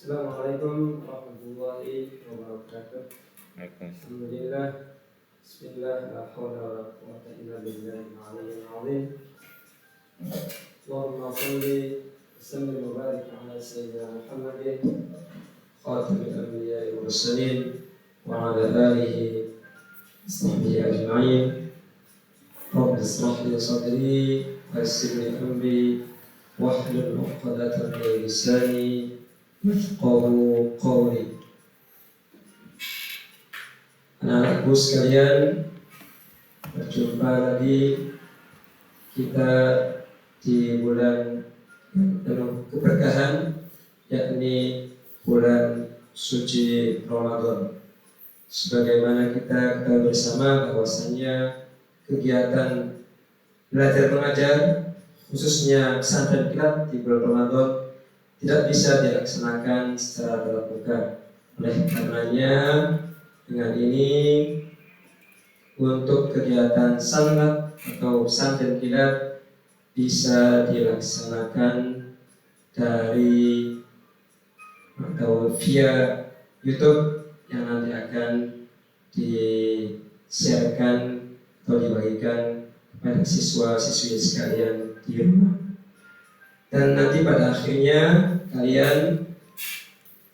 Assalamualaikum warahmatullahi wabarakatuh. Alhamdulillah. Bismillah, la haula wa la quwwata illa billahil aliyyil azim. Allahumma shalli wa sallim wa barik ala sayyidina Muhammadin khatamil anbiya'i wal mursalin wa ala alihi wa sahbihi ajma'in. Rabbi ishrah li sadri wa yassir li amri wahlul 'uqdatam min lisani yafqahu qawli. Anak-anakku sekalian, berjumpa lagi kita di bulan yang penuh keberkahan, yakni bulan suci Ramadan. Sebagaimana kita ketahui bersama bahwasanya kegiatan belajar mengajar, khususnya pesantren kilat di bulan Ramadan, tidak bisa dilaksanakan secara tatap muka. Oleh karenanya, dengan ini untuk kegiatan sanlat atau pesantren kilat bisa dilaksanakan dari atau via YouTube yang nanti akan di-sharekan atau dibagikan kepada siswa-siswi sekalian di rumah. Dan nanti pada akhirnya kalian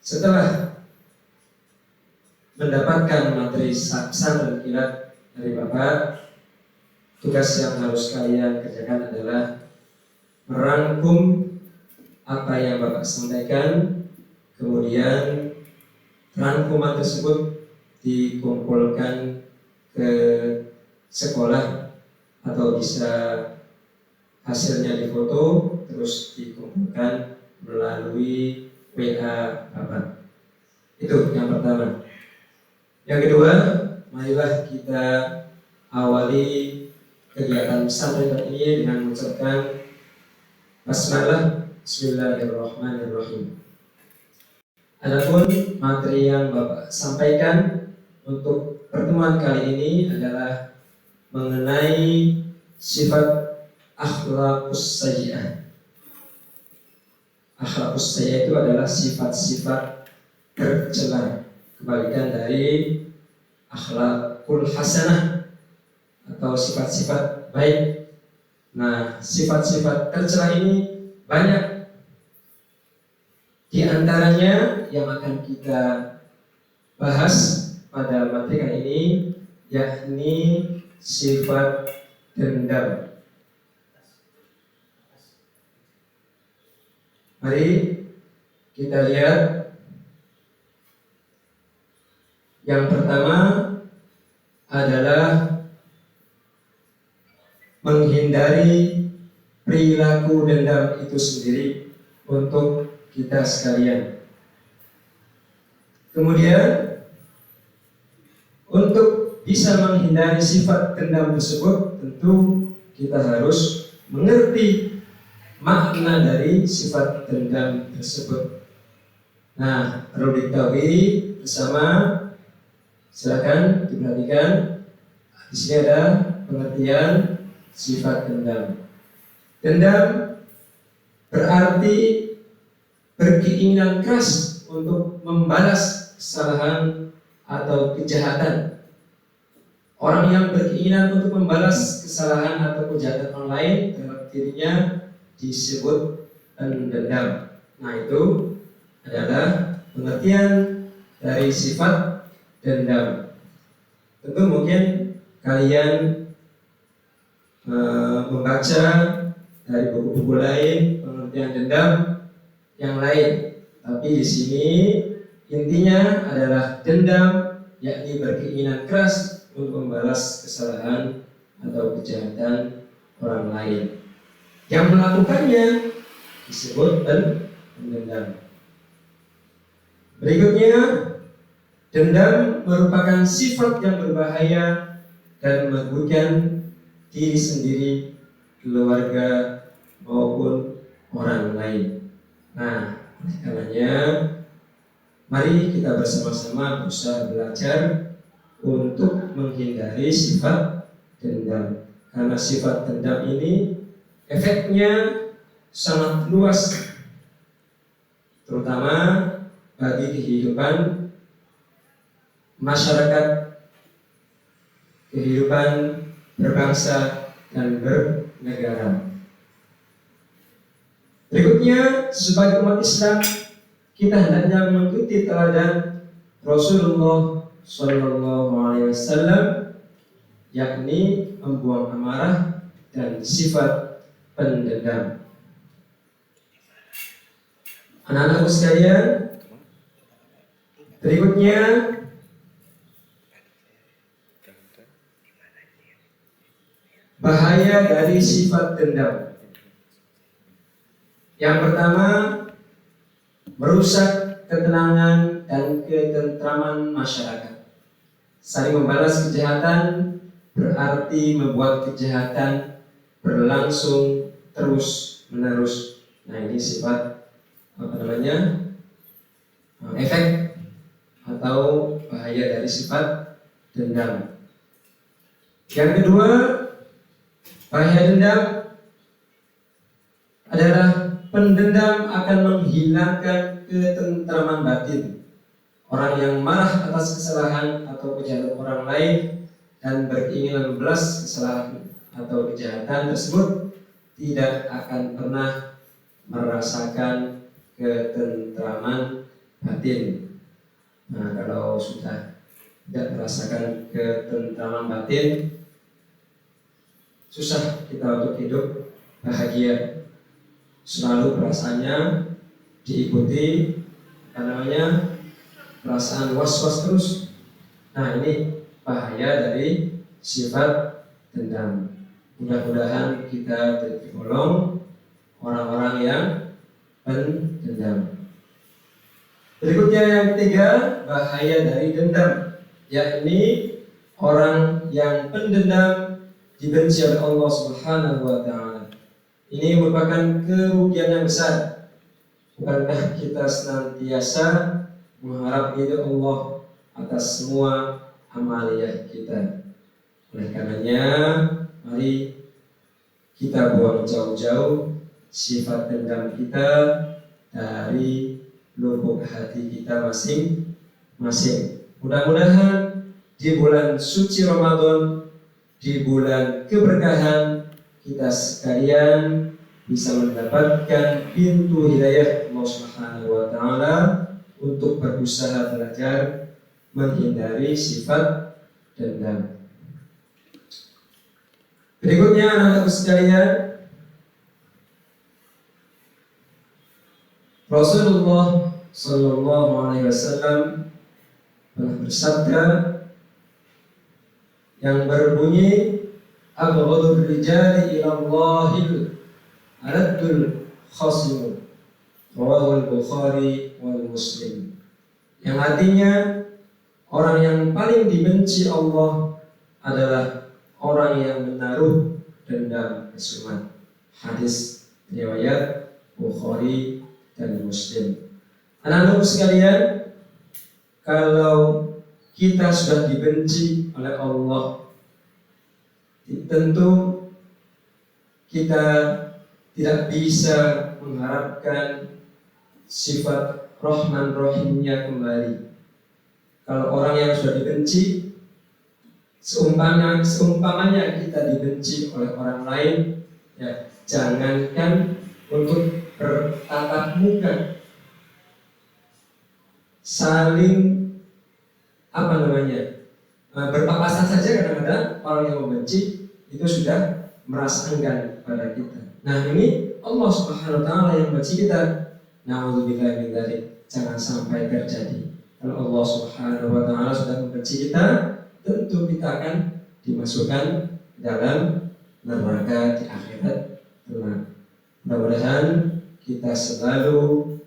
setelah mendapatkan materi pesantren kilat dari Bapak, tugas yang harus kalian kerjakan adalah merangkum apa yang Bapak sampaikan, kemudian rangkuman tersebut dikumpulkan ke sekolah atau bisa hasilnya difoto terus dikumpulkan melalui WA Bapak. Itu yang pertama. Yang kedua, marilah kita awali kegiatan pesantren ini dengan mengucapkan basmalah, bismillahirrahmanirrahim. Adapun materi yang Bapak sampaikan untuk pertemuan kali ini adalah mengenai sifat akhlaqus sayyi'ah. Akhlaqus sayyi'ah itu adalah sifat-sifat tercela, kebalikan dari akhlaqul hasanah atau sifat-sifat baik. Nah, sifat-sifat tercela ini banyak. Di antaranya yang akan kita bahas pada materi kali ini yakni sifat dendam. Mari kita lihat. Yang pertama adalah menghindari perilaku dendam itu sendiri untuk kita sekalian. Kemudian untuk bisa menghindari sifat dendam tersebut, tentu kita harus mengerti makna dari sifat dendam tersebut. Nah, perlu diketahui bersama, silakan diperhatikan. Di sini ada pengertian sifat dendam. Dendam berarti berkeinginan keras untuk membalas kesalahan atau kejahatan. Orang yang berkeinginan untuk membalas kesalahan atau kejahatan orang lain terhadap dirinya disebut dendam. Nah, itu adalah pengertian dari sifat dendam. Tentu mungkin kalian membaca dari buku-buku lain pengertian dendam yang lain, tapi di sini intinya adalah dendam, yakni berkeinginan keras untuk membalas kesalahan atau kejahatan orang lain. Yang melakukannya disebut dendam. Berikutnya, dendam merupakan sifat yang berbahaya dan merugikan diri sendiri, keluarga maupun orang lain. Nah, oleh karenanya, mari kita bersama-sama berusaha belajar untuk menghindari sifat dendam. Karena sifat dendam ini efeknya sangat luas, terutama bagi kehidupan masyarakat, kehidupan berbangsa dan bernegara. Berikutnya, sebagai umat Islam, kita hendaknya mengikuti teladan Rasulullah Shallallahu Alaihi Wasallam, yakni membuang amarah dan sifat pendendam. Anak-anakku sekalian, berikutnya bahaya dari sifat dendam. Yang pertama, merusak ketenangan dan ketentraman masyarakat. Saling membalas kejahatan berarti membuat kejahatan berlangsung terus menerus. Nah, ini sifat efek atau bahaya dari sifat dendam. Yang kedua, bahaya dendam adalah pendendam akan menghilangkan ketentraman batin. Orang yang marah atas kesalahan atau kejahatan orang lain dan berkeinginan membalas kesalahan atau kejahatan tersebut tidak akan pernah merasakan ketentraman batin. Nah, kalau sudah tidak merasakan ketentraman batin, susah kita untuk hidup bahagia. Selalu perasaannya diikuti perasaan was-was terus. Nah, ini bahaya dari sifat dendam. Mudah-mudahan kita tergolong orang-orang yang pendendam. Berikutnya yang ketiga, bahaya dari dendam, yakni orang yang pendendam dibenci oleh Allah Subhanahu wa Ta'ala. Ini merupakan kerugian yang besar. Bukankah kita senantiasa mengharap ridho Allah atas semua amaliyah kita? Oleh karenanya, mari kita buang jauh-jauh sifat dendam kita dari lubuk hati kita masing-masing. Mudah-mudahan di bulan suci Ramadan, di bulan keberkahan, kita sekalian bisa mendapatkan pintu hidayah Allah Subhanahu wa Ta'ala untuk berusaha belajar menghindari sifat dendam. Berikutnya, anak-anakku sekalian, Rasulullah Sallallahu Alaihi Wasallam pernah bersabda yang berbunyi, "Abghadul rijali ila Allahil aladul khasimu." Rawahul Bukhari wal Muslim. Yang artinya, orang yang paling dibenci Allah adalah orang yang menaruh dendam kesumat. Hadis riwayat Bukhari dan Muslim. Anak-anakku sekalian, kalau kita sudah dibenci oleh Allah, tentu kita tidak bisa mengharapkan sifat Rahman Rahimnya kembali. Kalau orang yang sudah dibenci, seumpamanya kita dibenci oleh orang lain, ya jangankan untuk bertatap muka, saling berpapasan saja kadang-kadang orang yang membenci itu sudah merasa enggan pada kita. Nah, ini Allah Subhanahu wa Ta'ala yang membenci kita. Na'udzubillahi min dzalik. Jangan sampai terjadi. Kalau Allah Subhanahu wa Ta'ala sudah membenci kita, tentu kita akan dimasukkan dalam neraka di akhirat kelak. Mudah-mudahan kita selalu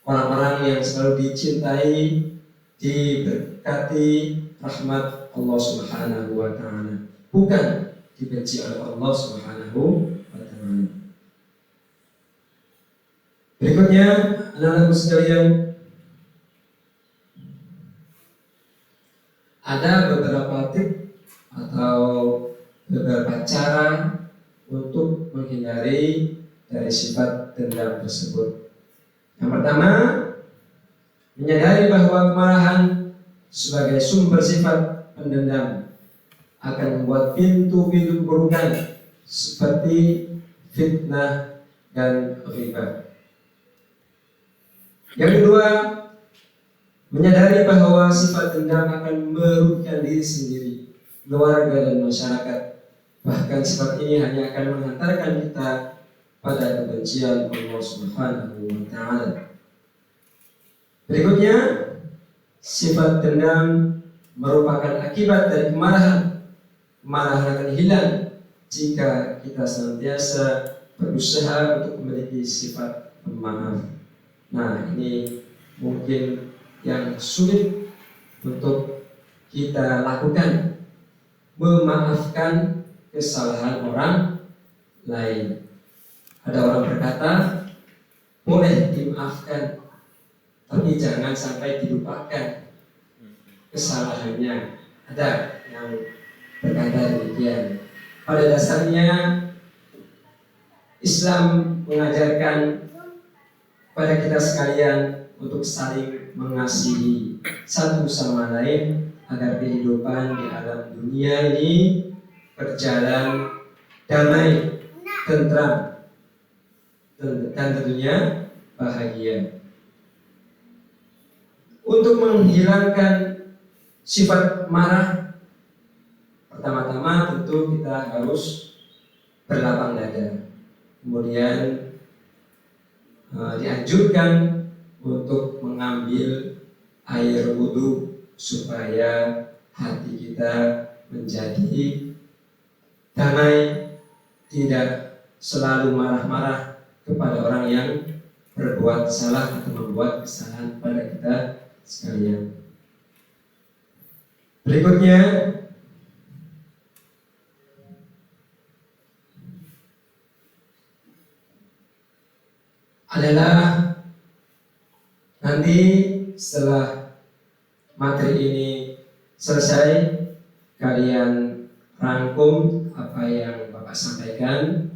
orang-orang yang selalu dicintai, diberkati rahmat Allah Subhanahu wa Ta'ala, bukan dibenci oleh Allah Subhanahu wa Ta'ala. Berikutnya, anak-anakku sekalian, ada beberapa tip atau beberapa cara untuk menghindari dari sifat dendam tersebut. Yang pertama, Menyadari bahwa kemarahan sebagai sumber sifat pendendam akan membuat pintu-pintu keburukan seperti fitnah dan riba. Yang kedua, menyadari bahwa sifat dendam akan merugikan diri sendiri, keluarga dan masyarakat. Bahkan sifat ini hanya akan menghantarkan kita pada kebencian Allah Subhanahu wa Ta'ala. Berikutnya, sifat dendam merupakan akibat dari kemarahan. Kemarahan akan hilang jika kita senantiasa berusaha untuk memiliki sifat pemaaf. Nah, ini mungkin yang sulit untuk kita lakukan, memaafkan kesalahan orang lain. Ada orang berkata, boleh dimaafkan, tapi jangan sampai dilupakan kesalahannya. Ada yang berkata demikian. Pada dasarnya Islam mengajarkan pada kita sekalian untuk saling mengasihi satu sama lain agar kehidupan di alam dunia ini berjalan damai, tentram, dan tentunya bahagia. Untuk menghilangkan sifat marah, pertama-tama tentu kita harus berlapang dada. Kemudian dianjurkan untuk mengambil air wudhu supaya hati kita menjadi damai, tidak selalu marah-marah kepada orang yang berbuat salah atau membuat kesalahan pada kita sekalian. Berikutnya, adalah nanti setelah materi ini selesai, kalian rangkum apa yang Bapak sampaikan.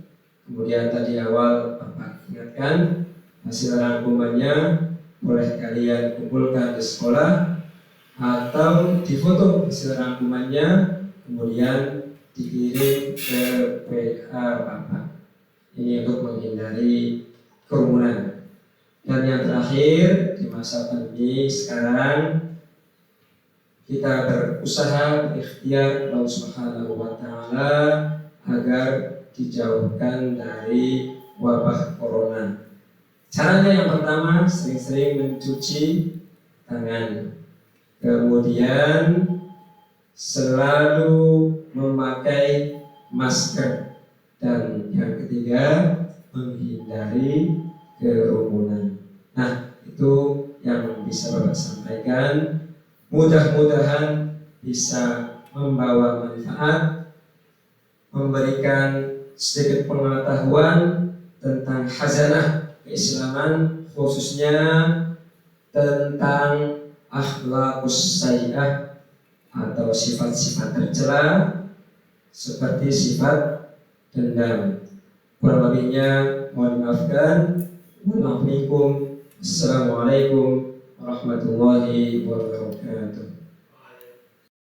Kemudian tadi awal Bapak ingatkan, hasil rangkumannya boleh kalian kumpulkan di sekolah atau difoto hasil rangkumannya, kemudian dikirim ke WA Bapak. Ini untuk menghindari kerumunan. Dan yang terakhir, di masa pandemi sekarang, kita berusaha berikhtiar Allah Subhanahu wa Ta'ala agar dijauhkan dari wabah corona. Caranya yang pertama, sering-sering mencuci tangan. Kemudian selalu memakai masker. Dan yang ketiga, menghindari kerumunan. Nah, itu yang bisa Bapak sampaikan. Mudah-mudahan bisa membawa manfaat, memberikan sedikit pengetahuan tentang khazanah keislaman, khususnya tentang akhlaqus sayyi'ah atau sifat-sifat tercela seperti sifat dendam. Kurang lebihnya mohon dimaafkan. Assalamualaikum warahmatullahi wabarakatuh.